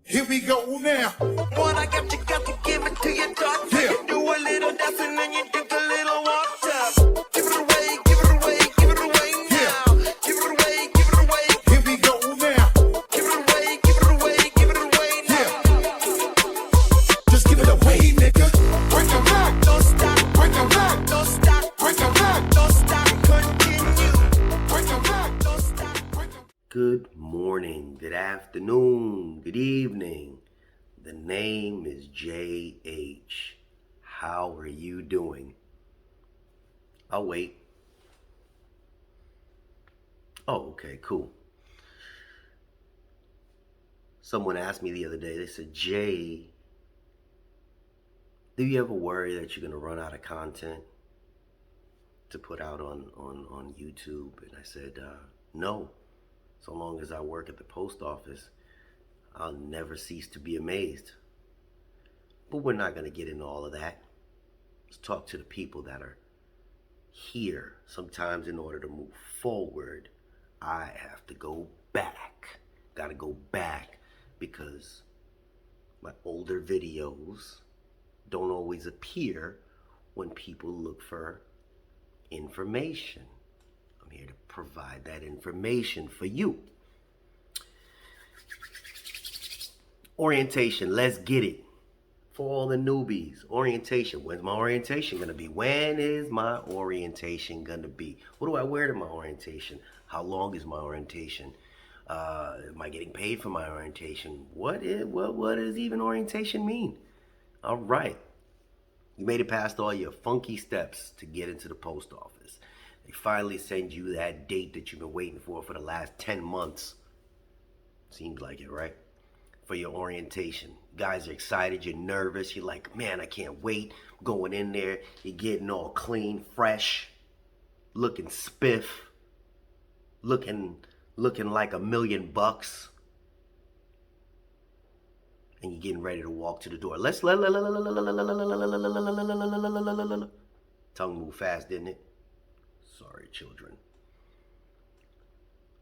Here we go now. What I got to give it to you, dog. Yeah. You do a little dance and then you drink a little water. Give it away, give it away, give it away now. Give it away, give it away. Here we go now. Give it away, give it away, give it away now. Just give it away, nigga. Break the rock. Don't stop, Break the rock. don't stop, Break the rock. don't stop, continue. Break the rock. Don't stop. Break the Good morning, good afternoon, good evening. The name is JH. How are you doing? I'll wait. Oh, okay, cool. Someone asked me the other day, they said, Jay, do you ever worry that you're going to run out of content to put out on YouTube? And I said, no. So long as I work at the post office, I'll never cease to be amazed. But we're not going to get into all of that. Let's talk to the people that are here. Sometimes in order to move forward, I have to go back. Got to go back because my older videos don't always appear when people look for information. I'm here to provide that information for you. Orientation, let's get it. For all the newbies, orientation. When's my orientation gonna be? When is my orientation gonna be? What do I wear to my orientation? How long is my orientation? Am I getting paid for my orientation? What does even orientation mean? All right. You made it past all your funky steps to get into the post office. They finally send you that date that you've been waiting for the last 10 months. Seems like it, right? For your orientation. You guys are excited, you're nervous, you're like, man, I can't wait. Going in there, you're getting all clean, fresh, looking spiff, looking like $1 million. And you're getting ready to walk to the door. Tongue moved fast, didn't it? Sorry, children.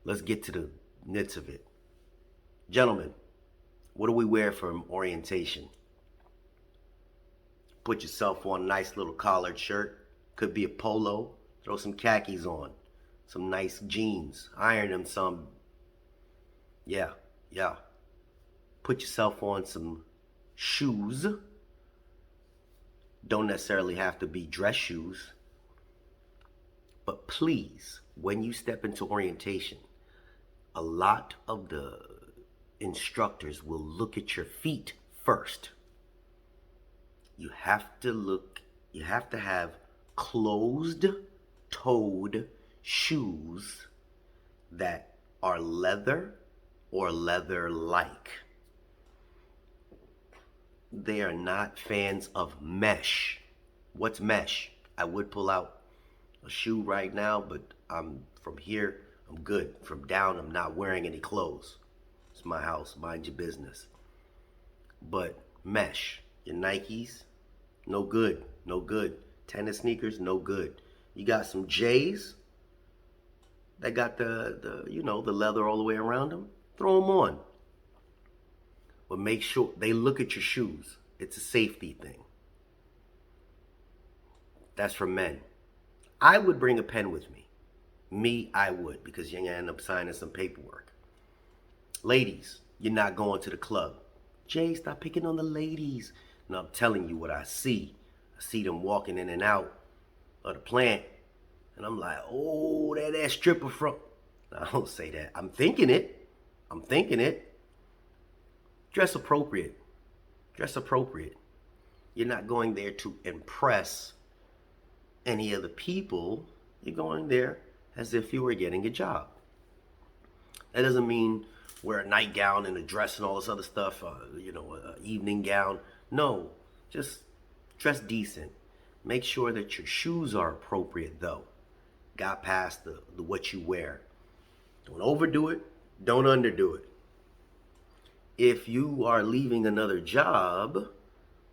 Let's get to the nits of it. Gentlemen, what do we wear for orientation? Put yourself on a nice little collared shirt. Could be a polo. Throw some khakis on. Some nice jeans. Iron them some. Yeah. Put yourself on some shoes. Don't necessarily have to be dress shoes. But please, when you step into orientation, a lot of the instructors will look at your feet first. You have to have closed-toed shoes that are leather or leather-like. They are not fans of mesh. What's mesh? I would pull out a shoe right now, but from here, I'm good. From down, I'm not wearing any clothes. It's my house, mind your business. But mesh, your Nikes, no good. Tennis sneakers, no good. You got some J's that got the leather all the way around them. Throw them on. But make sure they look at your shoes. It's a safety thing. That's for men. I would bring a pen with me. I would, because you're going to end up signing some paperwork. Ladies, you're not going to the club. Jay, stop picking on the ladies. No, I'm telling you what I see. I see them walking in and out of the plant. And I'm like, oh, that stripper from... No, I don't say that. I'm thinking it. Dress appropriate. You're not going there to impress any other people. You're going there as if you were getting a job. That doesn't mean wear a nightgown and a dress and all this other stuff, an evening gown. No, just dress decent. Make sure that your shoes are appropriate though. Got past the what you wear. Don't overdo it, don't underdo it. If you are leaving another job,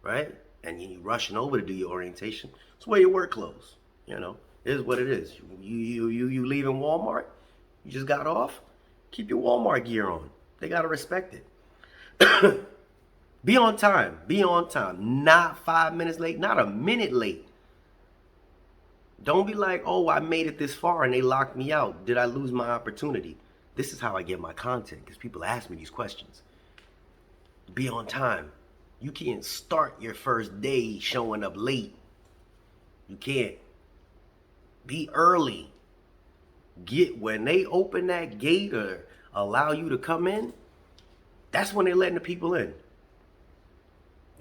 right, and you're rushing over to do your orientation, just wear your work clothes. It is what it is. You leaving Walmart, you just got off, keep your Walmart gear on. They got to respect it. Be on time. Be on time. Not 5 minutes late, not a minute late. Don't be like, oh, I made it this far and they locked me out. Did I lose my opportunity? This is how I get my content, because people ask me these questions. Be on time. You can't start your first day showing up late. You can't. Be early. When they open that gate or allow you to come in, that's when they're letting the people in.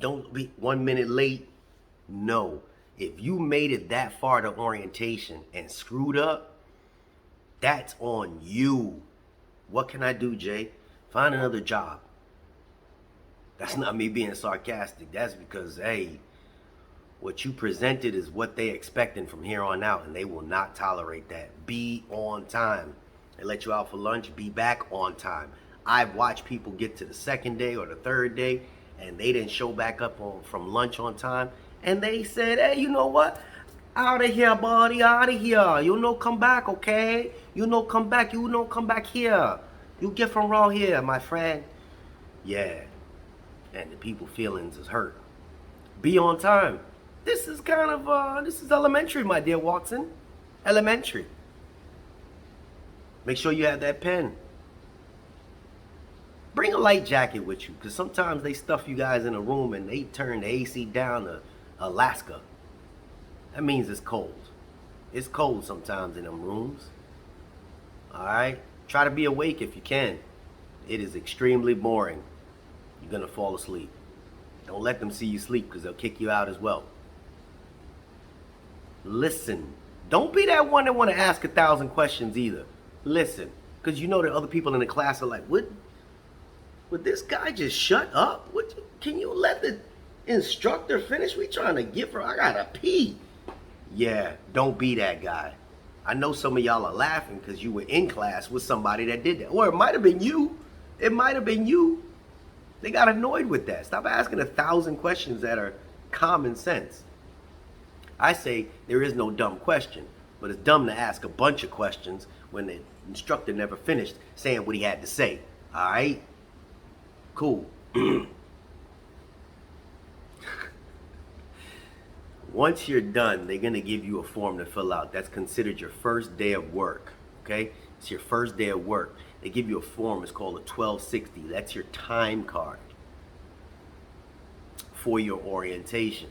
Don't be 1 minute late. No. If you made it that far to orientation and screwed up, that's on you. What can I do, Jay? Find another job. That's not me being sarcastic. That's because, hey, what you presented is what they expecting from here on out, and they will not tolerate that. Be on time. They let you out for lunch, be back on time. I've watched people get to the second day or the third day, and they didn't show back up from lunch on time, and they said, hey, you know what? Out of here, buddy, out of here. You know, come back, okay? You know, come back. You know, come back here. You get from around here, my friend. Yeah. And the people's feelings is hurt. Be on time. This is kind of, this is elementary, my dear Watson. Elementary. Make sure you have that pen. Bring a light jacket with you, because sometimes they stuff you guys in a room and they turn the AC down to Alaska. That means it's cold. It's cold sometimes in them rooms. Alright? Try to be awake if you can. It is extremely boring. You're going to fall asleep. Don't let them see you sleep, because they'll kick you out as well. Listen. Don't be that one that want to ask 1,000 questions either. Listen. Because you know that other people in the class are like, would this guy just shut up? Can you let the instructor finish? We trying to get for, I gotta pee. Yeah, don't be that guy. I know some of y'all are laughing because you were in class with somebody that did that. Or it might have been you. It might have been you. They got annoyed with that. Stop asking 1,000 questions that are common sense. I say there is no dumb question, but it's dumb to ask a bunch of questions when the instructor never finished saying what he had to say. All right? Cool. Once you're done, they're going to give you a form to fill out. That's considered your first day of work. Okay? It's your first day of work. They give you a form. It's called a 1260. That's your time card for your orientation.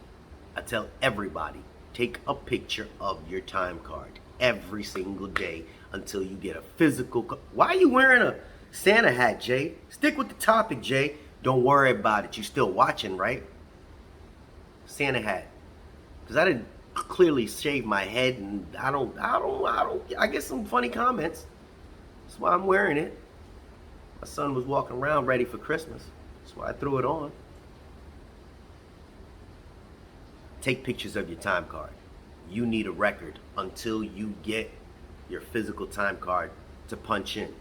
I tell everybody, take a picture of your time card every single day until you get a physical. Why are you wearing a Santa hat, Jay? Stick with the topic, Jay. Don't worry about it. You're still watching, right? Santa hat. Because I didn't clearly shave my head, and I get some funny comments. That's why I'm wearing it. My son was walking around ready for Christmas. That's why I threw it on. Take pictures of your time card. You need a record until you get your physical time card to punch in.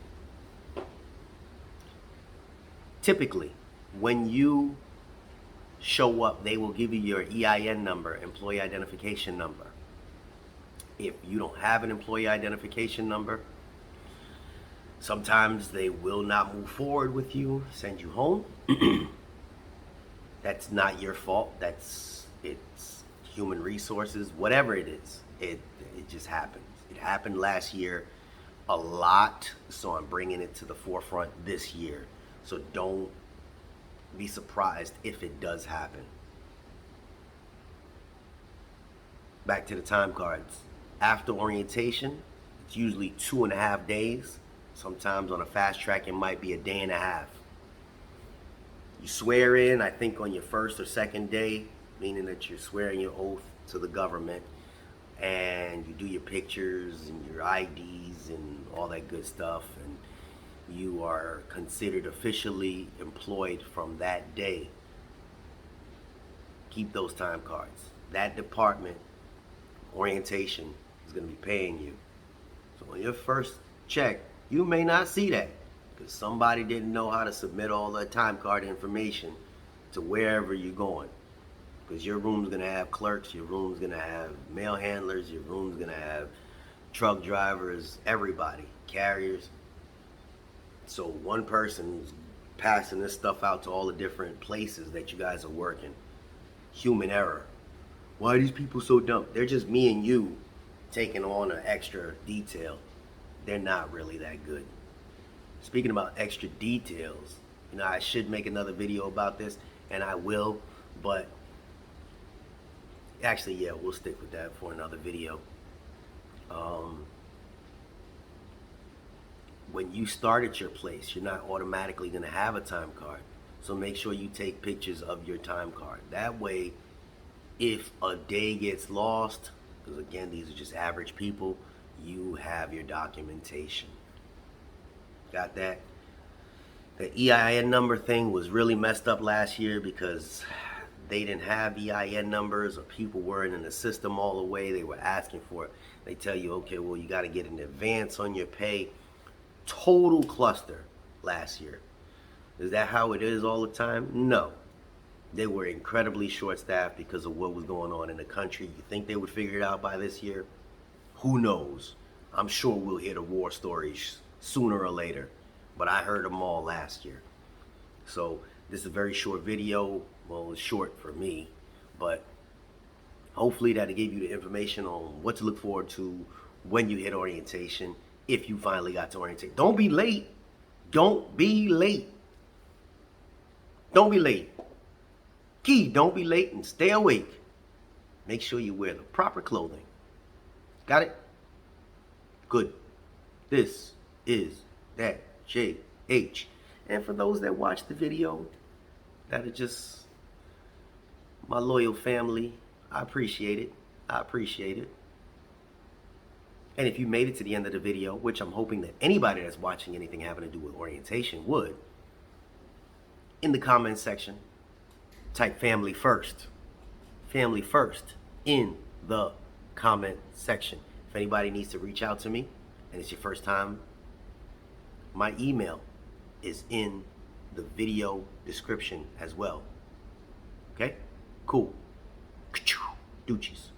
Typically, when you show up, they will give you your EIN number, employee identification number. If you don't have an employee identification number, sometimes they will not move forward with you, send you home. That's not your fault. It's human resources, whatever it is. It just happens. It happened last year a lot, so I'm bringing it to the forefront this year. So don't be surprised if it does happen. Back to the time cards. After orientation, it's usually 2.5 days. Sometimes on a fast track, it might be a day and a half. You swear in, I think, on your first or second day, meaning that you're swearing your oath to the government, and you do your pictures and your IDs and all that good stuff, and you are considered officially employed from that day. Keep those time cards. That department, orientation, is going to be paying you. So on your first check, you may not see that because somebody didn't know how to submit all the time card information to wherever you're going. Because your room's going to have clerks, your room's going to have mail handlers, your room's going to have truck drivers, everybody, carriers. So one person's passing this stuff out to all the different places that you guys are working. Human error. Why are these people so dumb? They're just me and you taking on an extra detail. They're not really that good. Speaking about extra details, you know, I should make another video about this, and I will, but actually, yeah, we'll stick with that for another video. When you start at your place, you're not automatically going to have a time card. So make sure you take pictures of your time card. That way, if a day gets lost, because again, these are just average people, you have your documentation. Got that? The EIN number thing was really messed up last year because they didn't have EIN numbers, or people weren't in the system all the way. They were asking for it. They tell you, okay, well, you got to get an advance on your pay. Total cluster last year. Is that how it is all the time? No. They were incredibly short-staffed because of what was going on in the country. You think they would figure it out by this year? Who knows? I'm sure we'll hear the war stories sooner or later. But I heard them all last year. So this is a very short video. Well, it's short for me, but hopefully that gave you the information on what to look forward to when you hit orientation, if you finally got to orientate. Don't be late. Don't be late. Don't be late. Key, don't be late and stay awake. Make sure you wear the proper clothing. Got it? Good. This is that JH. And for those that watch the video, that are just my loyal family, I appreciate it. I appreciate it. And if you made it to the end of the video, which I'm hoping that anybody that's watching anything having to do with orientation would, in the comments section, type family first. Family first in the comment section. If anybody needs to reach out to me and it's your first time, my email is in the video description as well. Okay? Cool. Doochies.